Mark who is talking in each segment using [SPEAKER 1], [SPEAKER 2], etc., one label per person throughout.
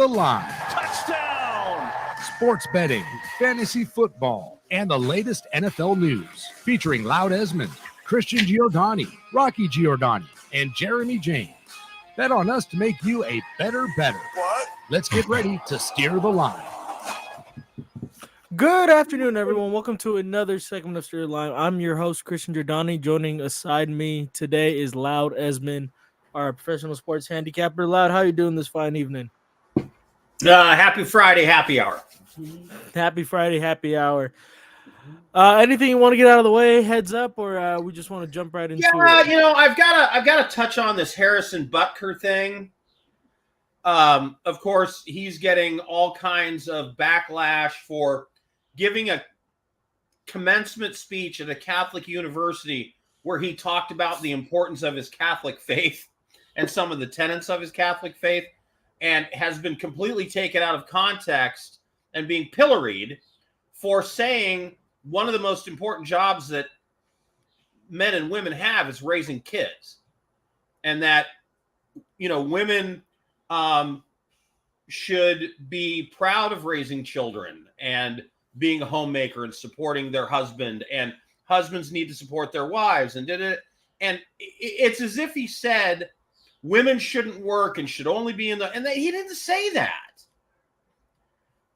[SPEAKER 1] the Line.
[SPEAKER 2] Touchdown!
[SPEAKER 1] Sports betting, fantasy football, and the latest NFL news. Featuring Loudesmond, Christian Giordani, Rocky Giordani, and Jeremy James. Bet on us to make you a better.
[SPEAKER 2] What?
[SPEAKER 1] Let's get ready to steer the line.
[SPEAKER 3] Good afternoon, everyone. Welcome to another segment of Steer the Line. I'm your host, Christian Giordani. Joining aside me today is Loudesmond, our professional sports handicapper. Loud, how you doing this fine evening?
[SPEAKER 4] Happy Friday, happy hour.
[SPEAKER 3] Happy Friday, happy hour. Anything you want to get out of the way, heads up, or we just want to jump right into it?
[SPEAKER 4] I've got to touch on this Harrison Butker thing. Of course, he's getting all kinds of backlash for giving a commencement speech at a Catholic university where he talked about the importance of his Catholic faith and some of the tenets of his Catholic faith, and has been completely taken out of context and being pilloried for saying one of the most important jobs that men and women have is raising kids, and that, women should be proud of raising children and being a homemaker and supporting their husband, and husbands need to support their wives, and it's as if he said women shouldn't work and should only be he didn't say that.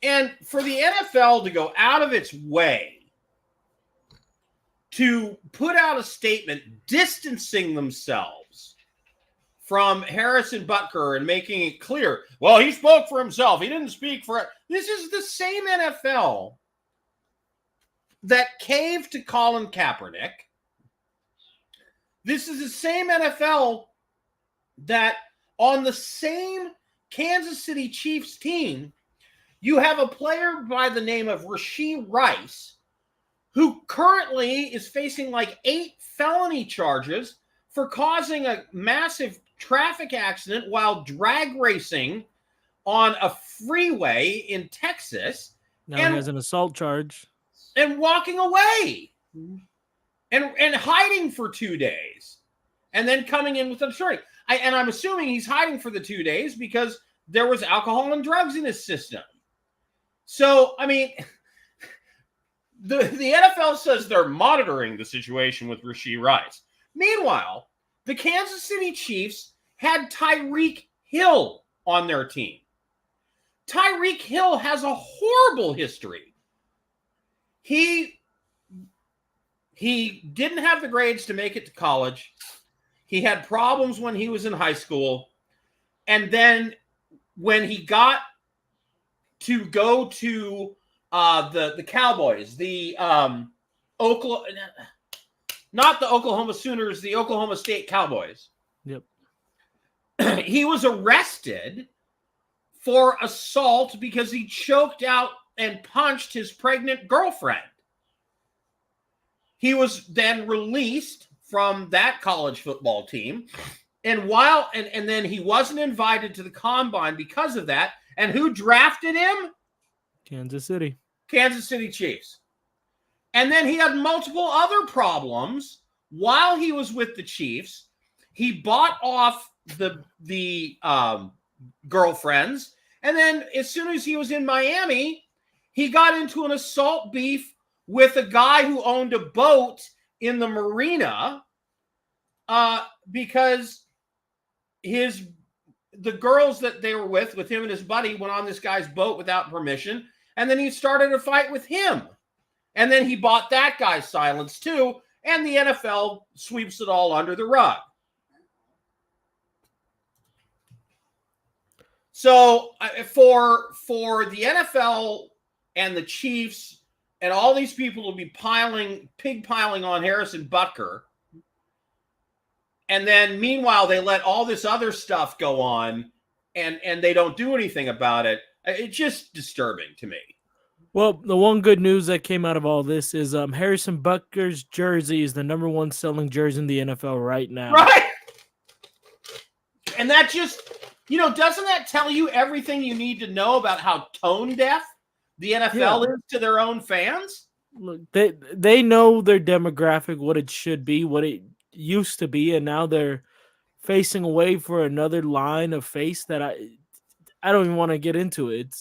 [SPEAKER 4] And for the NFL to go out of its way to put out a statement distancing themselves from Harrison Butker and making it clear, well, he spoke for himself. He didn't speak for it. This is the same NFL that caved to Colin Kaepernick. This is the same NFL that on the same Kansas City Chiefs team, you have a player by the name of Rashee Rice, who currently is facing like 8 felony charges for causing a massive traffic accident while drag racing on a freeway in Texas.
[SPEAKER 3] Now he has an assault charge.
[SPEAKER 4] And walking away and hiding for 2 days and then coming in with a story. And I'm assuming he's hiding for the 2 days because there was alcohol and drugs in his system. So, I mean, the NFL says they're monitoring the situation with Rashee Rice. Meanwhile, the Kansas City Chiefs had Tyreek Hill on their team. Tyreek Hill has a horrible history. He didn't have the grades to make it to college. He had problems when he was in high school. And then when he got to go to the Cowboys, not the Oklahoma Sooners, the Oklahoma State Cowboys.
[SPEAKER 3] Yep.
[SPEAKER 4] He was arrested for assault because he choked out and punched his pregnant girlfriend. He was then released from that college football team. And then he wasn't invited to the combine because of that. And who drafted him?
[SPEAKER 3] Kansas City
[SPEAKER 4] Chiefs. And then he had multiple other problems while he was with the Chiefs. He bought off the girlfriends. And then as soon as he was in Miami, he got into an assault beef with a guy who owned a boat in the marina because the girls that they were with him and his buddy, went on this guy's boat without permission. And then he started a fight with him. And then he bought that guy's silence too. And the NFL sweeps it all under the rug. So for the NFL and the Chiefs and all these people to be pig piling on Harrison Butker, and then meanwhile they let all this other stuff go on and they don't do anything about it, it's just disturbing to me.
[SPEAKER 3] Well, the one good news that came out of all this is Harrison Butker's jersey is the number 1 selling jersey in the NFL right now.
[SPEAKER 4] Right. And that just, doesn't that tell you everything you need to know about how tone deaf the NFL is to their own fans?
[SPEAKER 3] Look, they know their demographic, what it should be, what it used to be, and now they're facing away for another line of face that I don't even want to get into it.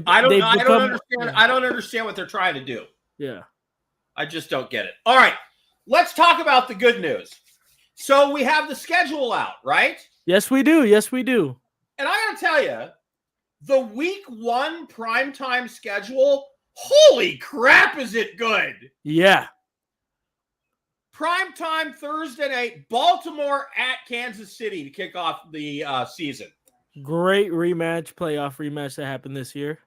[SPEAKER 4] I don't understand. I don't understand what they're trying to do.
[SPEAKER 3] Yeah.
[SPEAKER 4] I just don't get it. All right. Let's talk about the good news. So we have the schedule out, right?
[SPEAKER 3] Yes, we do. Yes, we do.
[SPEAKER 4] And I got to tell you, the week 1 primetime schedule, holy crap, is it good?
[SPEAKER 3] Yeah.
[SPEAKER 4] Primetime Thursday night, Baltimore at Kansas City to kick off the season.
[SPEAKER 3] Great playoff rematch that happened this year.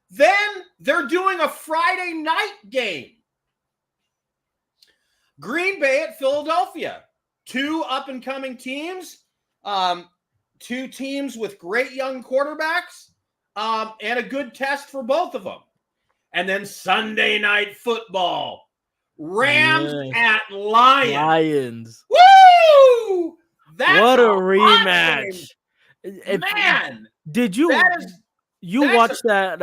[SPEAKER 4] Then they're doing a Friday night game. Green Bay at Philadelphia. 2 up-and-coming teams. 2 teams with great young quarterbacks. And a good test for both of them. And then Sunday night football. Rams at Lions. Woo!
[SPEAKER 3] What a rematch.
[SPEAKER 4] Man.
[SPEAKER 3] Did you watch that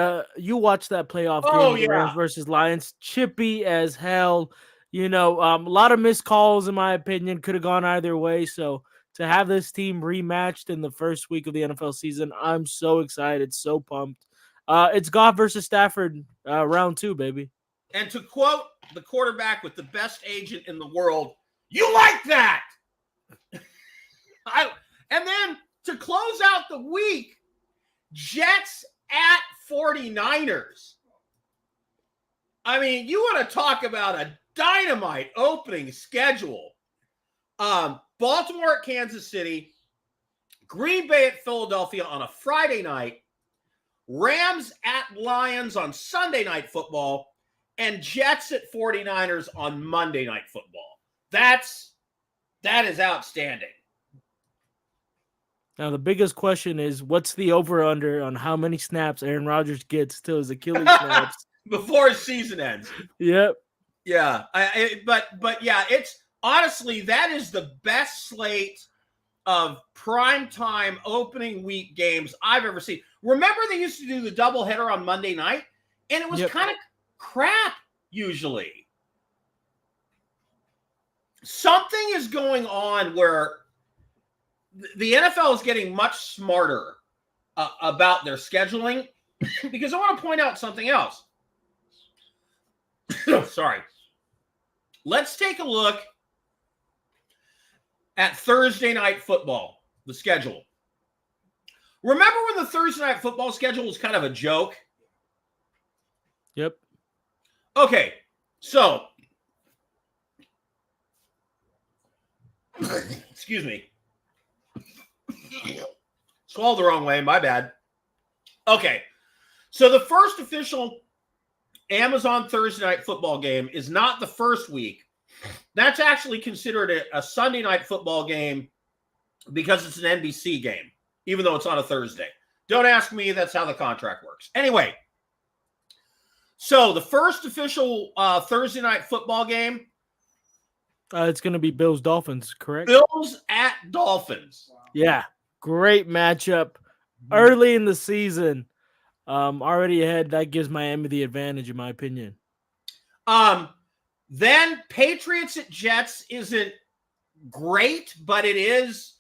[SPEAKER 3] playoff game,
[SPEAKER 4] yeah.
[SPEAKER 3] Rams versus Lions? Chippy as hell. A lot of missed calls, in my opinion, could have gone either way. So to have this team rematched in the first week of the NFL season, I'm so excited, so pumped. It's Goff versus Stafford, round 2, baby.
[SPEAKER 4] And to quote the quarterback with the best agent in the world, you like that? And then to close out the week, Jets at 49ers. I mean, you want to talk about a dynamite opening schedule. Baltimore at Kansas City, Green Bay at Philadelphia on a Friday night, Rams at Lions on Sunday Night Football, and Jets at 49ers on Monday Night Football. That is outstanding.
[SPEAKER 3] Now, the biggest question is, what's the over-under on how many snaps Aaron Rodgers gets till his Achilles snaps?
[SPEAKER 4] Before his season ends.
[SPEAKER 3] Yep.
[SPEAKER 4] Yeah. But yeah, it's honestly, that is the best slate of primetime opening week games I've ever seen. Remember they used to do the doubleheader on Monday night? And it was kind of crap usually. Something is going on where the NFL is getting much smarter about their scheduling, because I want to point out something else. Sorry. Let's take a look at Thursday Night Football, the schedule. Remember when the Thursday Night Football schedule was kind of a joke?
[SPEAKER 3] Yep.
[SPEAKER 4] Okay, so excuse me. Swallowed the wrong way, my bad. Okay, so the first official Amazon Thursday Night Football game is not the first week. That's actually considered a Sunday Night Football game because it's an NBC game, even though it's on a Thursday. Don't ask me, that's how the contract works. Anyway, so the first official Thursday Night Football game.
[SPEAKER 3] It's going to be Bills-Dolphins, correct?
[SPEAKER 4] Bills at Dolphins.
[SPEAKER 3] Yeah, great matchup. Early in the season, already ahead. That gives Miami the advantage, in my opinion.
[SPEAKER 4] Then Patriots at Jets isn't great, but it is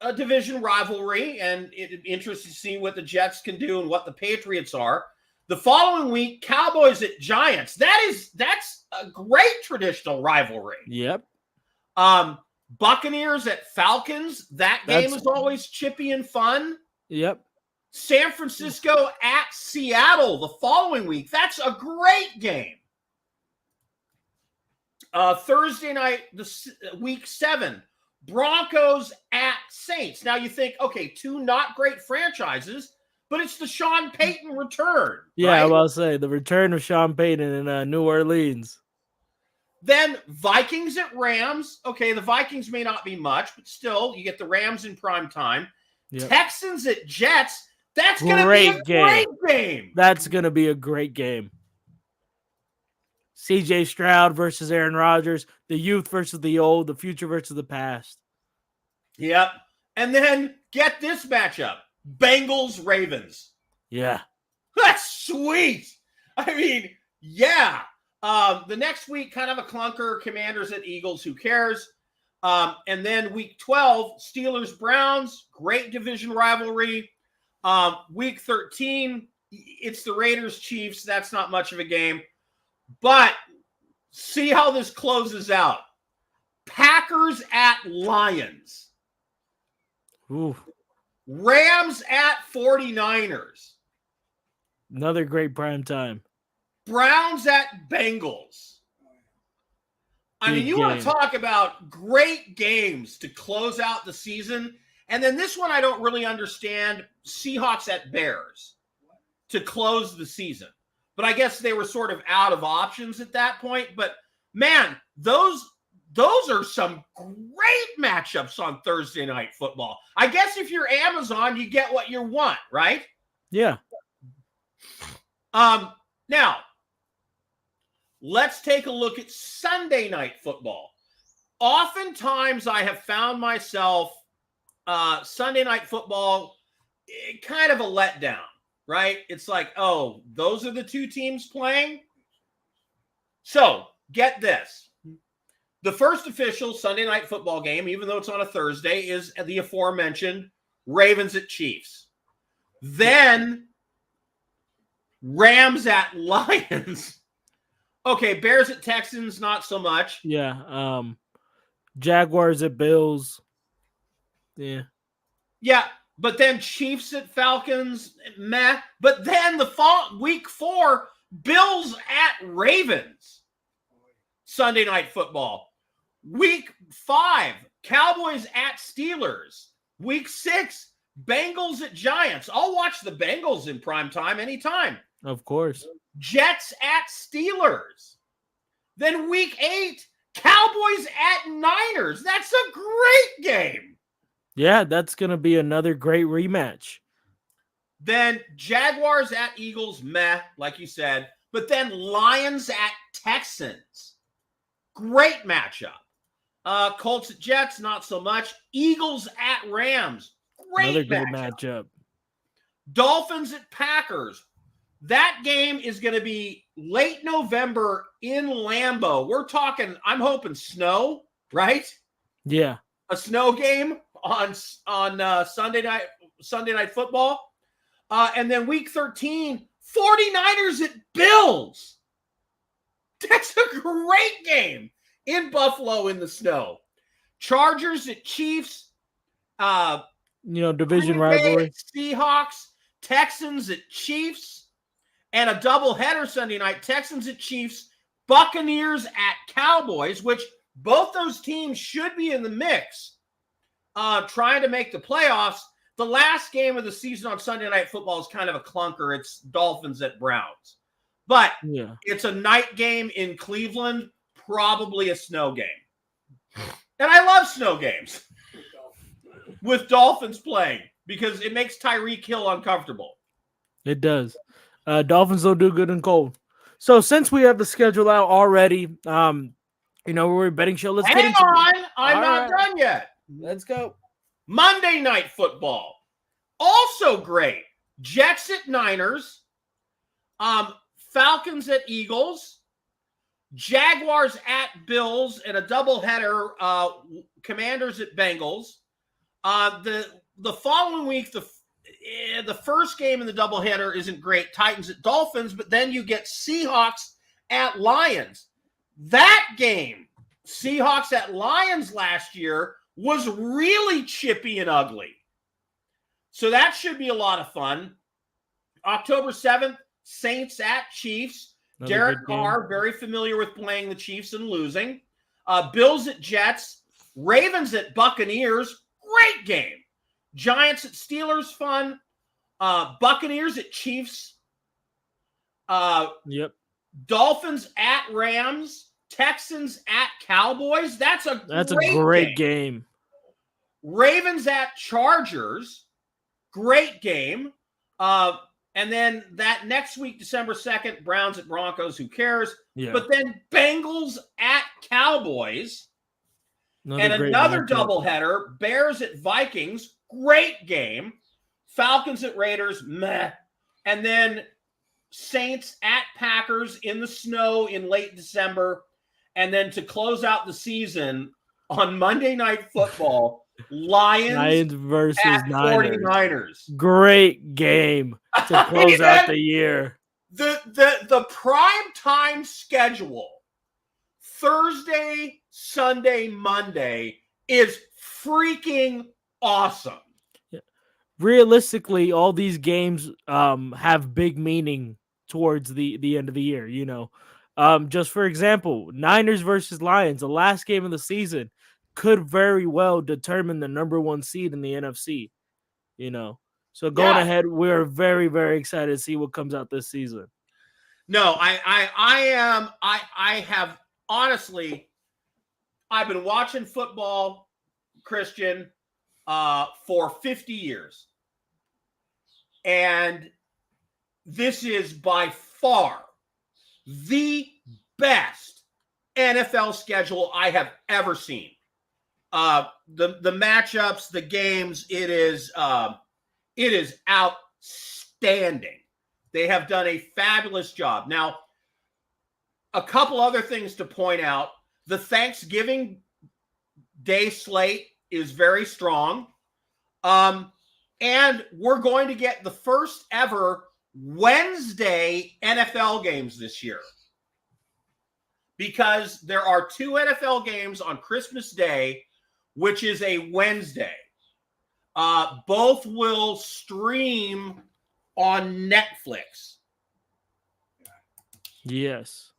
[SPEAKER 4] a division rivalry, and it's interesting to see what the Jets can do and what the Patriots are. The following week, Cowboys at Giants. That's a great traditional rivalry.
[SPEAKER 3] Yep.
[SPEAKER 4] Buccaneers at Falcons. That game is always chippy and fun.
[SPEAKER 3] Yep.
[SPEAKER 4] San Francisco at Seattle the following week. That's a great game. Thursday night, week 7, Broncos at Saints. Now you think, okay, 2 not great franchises, but it's the Sean Payton return.
[SPEAKER 3] Yeah,
[SPEAKER 4] right?
[SPEAKER 3] I will say the return of Sean Payton in New Orleans.
[SPEAKER 4] Then Vikings at Rams. Okay, the Vikings may not be much, but still, you get the Rams in prime time. Yep. Texans at Jets. That's going to be a great game.
[SPEAKER 3] That's going to be a great game. CJ Stroud versus Aaron Rodgers, the youth versus the old, the future versus the past.
[SPEAKER 4] Yep. And then get this matchup. Bengals-Ravens.
[SPEAKER 3] Yeah.
[SPEAKER 4] That's sweet. I mean, yeah. The next week, kind of a clunker. Commanders at Eagles. Who cares? And then week 12, Steelers-Browns. Great division rivalry. Week 13, it's the Raiders Chiefs. That's not much of a game. But see how this closes out. Packers at Lions.
[SPEAKER 3] Ooh,
[SPEAKER 4] Rams at 49ers.
[SPEAKER 3] another great prime time.
[SPEAKER 4] Browns at Bengals. I mean, you want to talk about great games to close out the season. And then this one I don't really understand. Seahawks at Bears to close the season. But I guess they were sort of out of options at that point. But, man, those are some great matchups on Thursday Night Football. I guess if you're Amazon, you get what you want, right?
[SPEAKER 3] Yeah.
[SPEAKER 4] Now, let's take a look at Sunday Night Football. Oftentimes, I have found myself Sunday Night Football kind of a letdown, right? It's like, oh, those are the two teams playing? So, get this. The first official Sunday Night Football game, even though it's on a Thursday, is the aforementioned Ravens at Chiefs. Then Rams at Lions. Okay, Bears at Texans, not so much.
[SPEAKER 3] Yeah. Jaguars at Bills. Yeah.
[SPEAKER 4] Yeah, but then Chiefs at Falcons, meh. But then week 4, Bills at Ravens. Sunday Night Football. Week 5, Cowboys at Steelers. Week 6, Bengals at Giants. I'll watch the Bengals in prime time anytime.
[SPEAKER 3] Of course.
[SPEAKER 4] Jets at Steelers. Then week 8, Cowboys at Niners. That's a great game.
[SPEAKER 3] Yeah, that's going to be another great rematch.
[SPEAKER 4] Then Jaguars at Eagles, meh, like you said. But then Lions at Texans. Great matchup. Colts at Jets, not so much. Eagles at Rams. Great
[SPEAKER 3] matchup.
[SPEAKER 4] Dolphins at Packers. That game is going to be late November in Lambeau. We're talking, I'm hoping snow, right?
[SPEAKER 3] Yeah.
[SPEAKER 4] A snow game on Sunday night football. And then week 13, 49ers at Bills. That's a great game in Buffalo in the snow. Chargers at Chiefs.
[SPEAKER 3] Division rivalry.
[SPEAKER 4] Seahawks. Texans at Chiefs. And a doubleheader Sunday night. Texans at Chiefs. Buccaneers at Cowboys, which both those teams should be in the mix trying to make the playoffs. The last game of the season on Sunday Night Football is kind of a clunker. It's Dolphins at Browns. But It's a night game in Cleveland, probably a snow game. And I love snow games with Dolphins playing because it makes Tyreek Hill uncomfortable.
[SPEAKER 3] It does. Dolphins don't do good in cold. So since we have the schedule out already, we're a betting show. Let's
[SPEAKER 4] Hang on. I'm not done yet.
[SPEAKER 3] Let's go.
[SPEAKER 4] Monday Night Football. Also great. Jets at Niners. Falcons at Eagles. Jaguars at Bills and a doubleheader. Commanders at Bengals. The following week, the first game in the doubleheader isn't great. Titans at Dolphins, but then you get Seahawks at Lions. That game, Seahawks at Lions last year, was really chippy and ugly. So that should be a lot of fun. October 7th, Saints at Chiefs. Derek Carr, very familiar with playing the Chiefs and losing. Bills at Jets. Ravens at Buccaneers. Great game. Giants at Steelers, fun. Buccaneers at Chiefs. Dolphins at Rams. Texans at Cowboys. That's a great
[SPEAKER 3] game.
[SPEAKER 4] Ravens at Chargers. Great game. And then that next week, December 2nd, Browns at Broncos. Who cares? Yeah. But then Bengals at Cowboys. Another doubleheader. Bears at Vikings. Great game. Falcons at Raiders. Meh. And then Saints at Packers in the snow in late December. And then to close out the season on Monday Night Football, Lions
[SPEAKER 3] versus
[SPEAKER 4] at
[SPEAKER 3] Niners.
[SPEAKER 4] 49ers.
[SPEAKER 3] Great game to close out the year.
[SPEAKER 4] The prime time schedule, Thursday, Sunday, Monday, is freaking awesome.
[SPEAKER 3] Realistically, all these games have big meaning towards the end of the year. Just for example, Niners versus Lions, the last game of the season, could very well determine the number one seed in the NFC. So going ahead, we're very, very excited to see what comes out this season.
[SPEAKER 4] No, I have honestly, I've been watching football, Christian, for 50 years. And this is by far the best NFL schedule I have ever seen. The matchups, the games, it is outstanding. They have done a fabulous job. Now, a couple other things to point out. The Thanksgiving Day slate is very strong. And we're going to get the first ever Wednesday NFL games this year. Because there are 2 NFL games on Christmas Day, which is a Wednesday. Both will stream on Netflix.
[SPEAKER 3] Yes.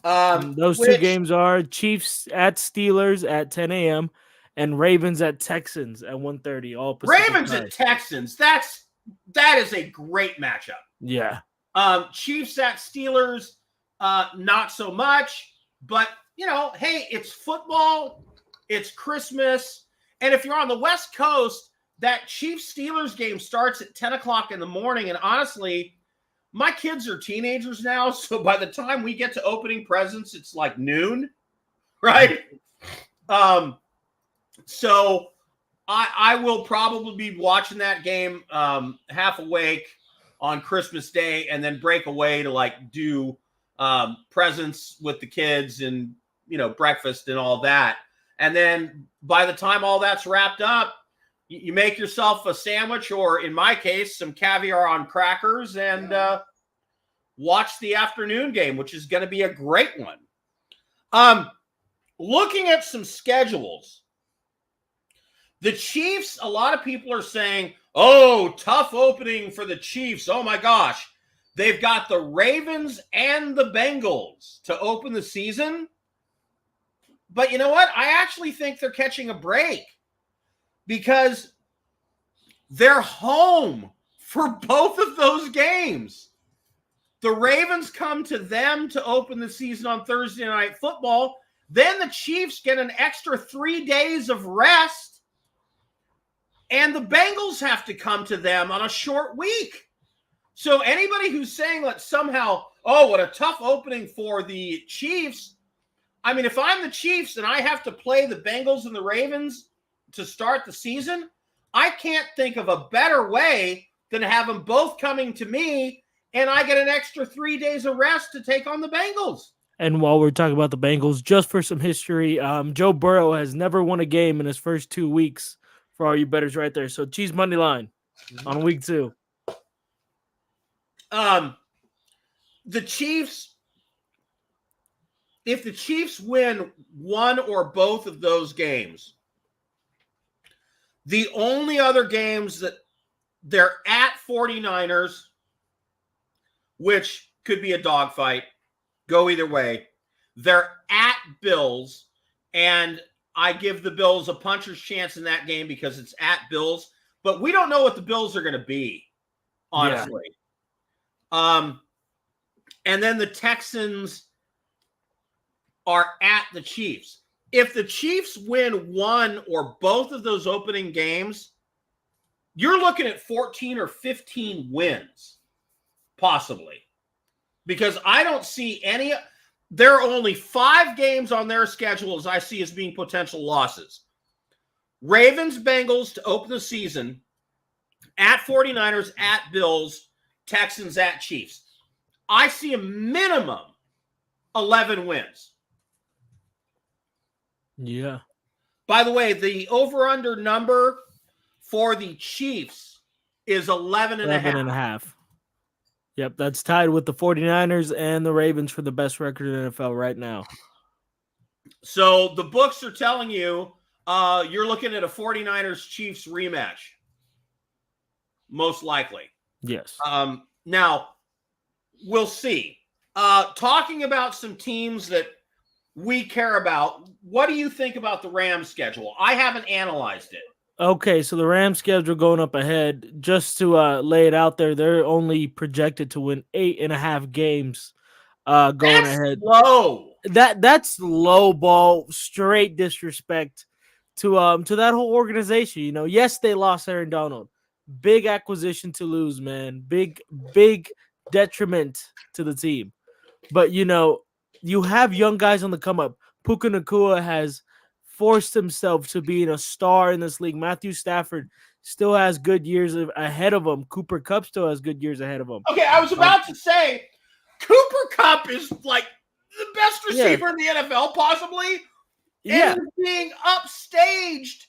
[SPEAKER 3] Those 2 games are Chiefs at Steelers at 10 a.m. and Ravens at Texans at 1:30. All Pacific
[SPEAKER 4] Ravens
[SPEAKER 3] time.
[SPEAKER 4] at Texans. That is a great matchup.
[SPEAKER 3] Yeah.
[SPEAKER 4] Chiefs at Steelers, not so much. But, hey, it's football. It's Christmas. And if you're on the West Coast, that Chiefs-Steelers game starts at 10 o'clock in the morning. And honestly, my kids are teenagers now. So by the time we get to opening presents, it's like noon, right? So I will probably be watching that game half awake on Christmas Day and then break away to do presents with the kids and, breakfast and all that. And then by the time all that's wrapped up, you make yourself a sandwich or, in my case, some caviar on crackers and watch the afternoon game, which is going to be a great one. Looking at some schedules, the Chiefs, a lot of people are saying, oh, tough opening for the Chiefs. Oh, my gosh. They've got the Ravens and the Bengals to open the season. But you know what? I actually think they're catching a break because they're home for both of those games. The Ravens come to them to open the season on Thursday Night Football. Then the Chiefs get an extra 3 days of rest. And the Bengals have to come to them on a short week. So anybody who's saying that somehow, oh, what a tough opening for the Chiefs. I mean, if I'm the Chiefs and I have to play the Bengals and the Ravens to start the season, I can't think of a better way than have them both coming to me and I get an extra 3 days of rest to take on the Bengals.
[SPEAKER 3] And while we're talking about the Bengals, just for some history, Joe Burrow has never won a game in his first 2 weeks for all you bettors right there. So Chiefs money line on week 2.
[SPEAKER 4] The Chiefs, if the Chiefs win one or both of those games, the only other games that they're at 49ers, which could be a dogfight, go either way. They're at Bills, and I give the Bills a puncher's chance in that game because it's at Bills, but we don't know what the Bills are going to be, honestly. Yeah. And then the Texans are at the Chiefs. If the Chiefs win one or both of those opening games, you're looking at 14 or 15 wins, possibly. Because I don't see any. There are only 5 games on their schedule as I see as being potential losses. Ravens, Bengals to open the season, at 49ers, at Bills, Texans, at Chiefs. I see a minimum 11 wins.
[SPEAKER 3] Yeah.
[SPEAKER 4] By the way, the over-under number for the Chiefs is 11.5.
[SPEAKER 3] Yep, that's tied with the 49ers and the Ravens for the best record in the NFL right now.
[SPEAKER 4] So the books are telling you you're looking at a 49ers-Chiefs rematch, most likely.
[SPEAKER 3] Yes.
[SPEAKER 4] Now, we'll see. Talking about some teams that we care about, what do you think about the Rams schedule? I haven't analyzed it.
[SPEAKER 3] Okay, so the Rams schedule going up ahead, just to lay it out there, they're only projected to win 8.5 games going
[SPEAKER 4] That's
[SPEAKER 3] ahead.
[SPEAKER 4] low.
[SPEAKER 3] That's low ball, straight disrespect to that whole organization. You know, yes, they lost Aaron Donald. Big acquisition to lose, man. Big detriment to the team. But you know, you have young guys on the come up. Puka Nacua has forced himself to being a star in this league. Matthew Stafford still has good years ahead of him. Cooper Kupp still has good years ahead of him.
[SPEAKER 4] Okay, I was about to say Cooper Kupp is like the best receiver in the NFL, possibly.
[SPEAKER 3] Yeah.
[SPEAKER 4] And he's being upstaged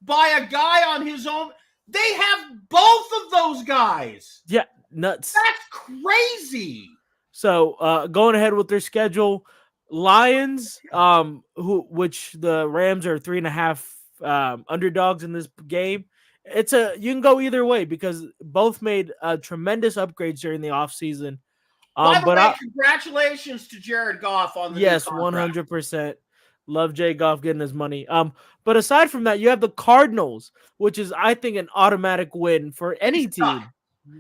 [SPEAKER 4] by a guy on his own. They have both of those guys.
[SPEAKER 3] Yeah, nuts.
[SPEAKER 4] That's crazy.
[SPEAKER 3] So going ahead with their schedule, Lions, which the Rams are 3.5 underdogs in this game. You can go either way because both made tremendous upgrades during the offseason.
[SPEAKER 4] By the way, congratulations to Jared Goff on the new contract.
[SPEAKER 3] 100%. Love Jay Goff getting his money. But aside from that, you have the Cardinals, which is, I think, an automatic win for any team.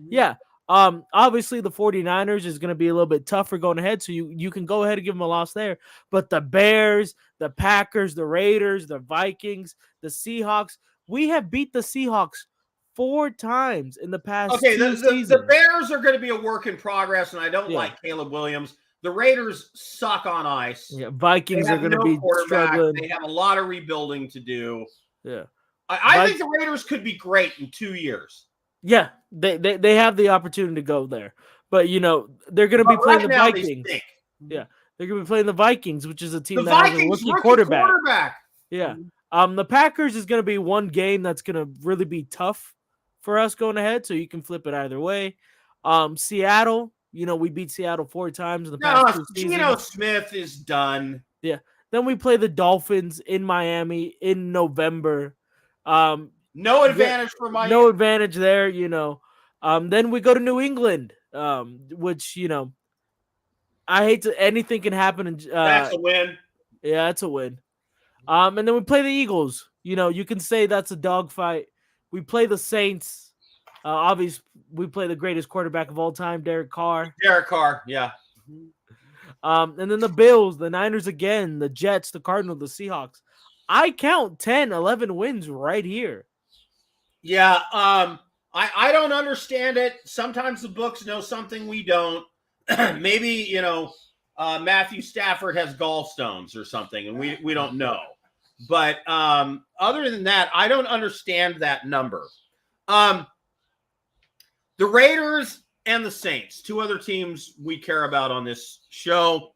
[SPEAKER 3] Yeah. Obviously the 49ers is going to be a little bit tougher going ahead, so you can go ahead and give them a loss there. But the Bears, the Packers, the Raiders, the Vikings, the Seahawks, we have beat the Seahawks 4 times in the past 2 seasons.
[SPEAKER 4] The Bears are going to be a work in progress, and I don't like Caleb Williams. The Raiders suck on ice.
[SPEAKER 3] Yeah, Vikings are going to be struggling.
[SPEAKER 4] They have a lot of rebuilding to do.
[SPEAKER 3] Yeah,
[SPEAKER 4] I think the Raiders could be great in 2 years.
[SPEAKER 3] Yeah, they have the opportunity to go there. But, you know, they're going to be playing the Vikings. Yeah, they're going to be playing the Vikings, which is a team that has a rookie quarterback. Yeah. The Packers is going to be one game that's going to really be tough for us going ahead, so you can flip it either way. Seattle, you know, we beat Seattle 4 times in the past 2 seasons.
[SPEAKER 4] Geno Smith is done.
[SPEAKER 3] Yeah. Then we play the Dolphins in Miami in November.
[SPEAKER 4] No advantage for Miami.
[SPEAKER 3] No advantage there, you know. Then we go to New England, which, you know, I hate to – anything can happen.
[SPEAKER 4] That's a win.
[SPEAKER 3] Yeah, that's a win. And then we play the Eagles. You know, you can say that's a dogfight. We play the Saints. Obviously, we play the greatest quarterback of all time, Derek Carr.
[SPEAKER 4] Yeah.
[SPEAKER 3] And then the Bills, the Niners again, the Jets, the Cardinals, the Seahawks. I count 10, 11 wins right here.
[SPEAKER 4] Yeah, I don't understand it. Sometimes the books know something we don't. Maybe, you know, Matthew Stafford has gallstones or something, and we don't know. But other than that, I don't understand that number. The Raiders and the Saints, 2 other teams we care about on this show.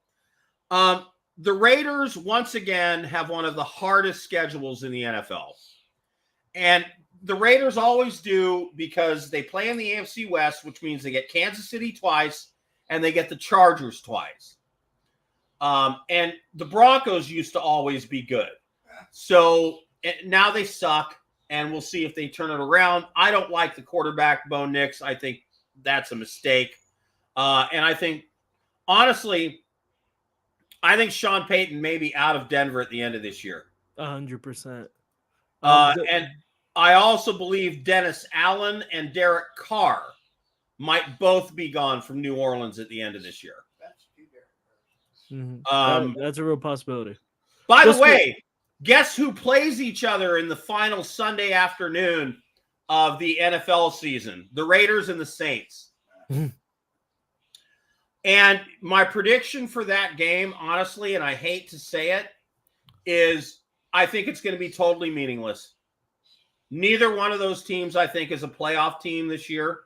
[SPEAKER 4] The Raiders, once again, have one of the hardest schedules in the NFL. And the Raiders always do because they play in the AFC West, which means they get Kansas City twice and they get the Chargers twice. And the Broncos used to always be good. So now they suck, and we'll see if they turn it around. I don't like the quarterback, Bo Nix. I think that's a mistake. And I think, honestly, I think Sean Payton may be out of Denver at the end of this year.
[SPEAKER 3] 100%.
[SPEAKER 4] And I also believe Dennis Allen and Derek Carr might both be gone from New Orleans at the end of this year.
[SPEAKER 3] That's a real possibility.
[SPEAKER 4] By the way, guess who plays each other in the final Sunday afternoon of the NFL season? The Raiders and the Saints. And my prediction for that game, honestly, and I hate to say it, is I think it's going to be totally meaningless. Neither one of those teams, I think, is a playoff team this year.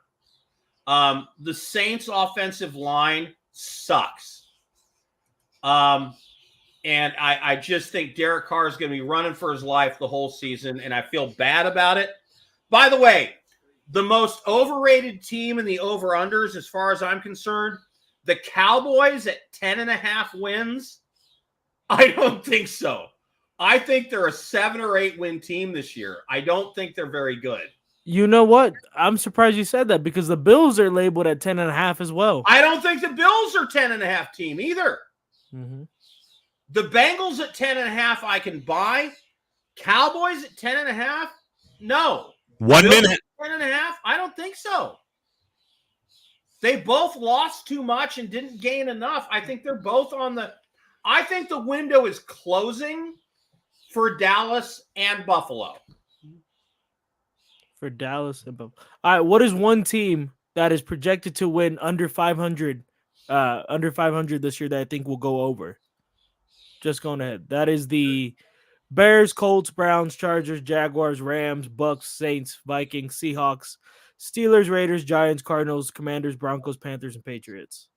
[SPEAKER 4] The Saints' offensive line sucks. And I just think Derek Carr is going to be running for his life the whole season, and I feel bad about it. By the way, the most overrated team in the over-unders, as far as I'm concerned, the Cowboys at 10.5 wins, I don't think so. I think they're a 7 or 8 win team this year. I don't think they're very good.
[SPEAKER 3] You know what? I'm surprised you said that because the Bills are labeled at 10.5 as well.
[SPEAKER 4] I don't think the Bills are 10.5 team either.
[SPEAKER 3] Mm-hmm.
[SPEAKER 4] The Bengals at 10.5 I can buy. Cowboys at 10.5? No.
[SPEAKER 5] 1
[SPEAKER 4] Bills
[SPEAKER 5] minute.
[SPEAKER 4] at 10.5? I don't think so. They both lost too much and didn't gain enough. I think they're both on the – I think the window is closing for Dallas and Buffalo.
[SPEAKER 3] For Dallas and Buffalo. All right, what is one team that is projected to win under 500 this year that I think will go over? Just going ahead. That is the Bears, Colts, Browns, Chargers, Jaguars, Rams, Bucks, Saints, Vikings, Seahawks, Steelers, Raiders, Giants, Cardinals, Commanders, Broncos, Panthers, and Patriots.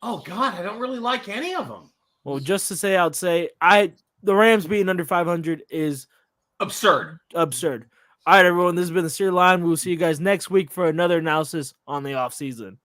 [SPEAKER 4] Oh, God, I don't really like any of them.
[SPEAKER 3] Well, just to say, I'd say the Rams being under 500 is
[SPEAKER 4] absurd.
[SPEAKER 3] All right, everyone. This has been the Steer Line. We will see you guys next week for another analysis on the offseason.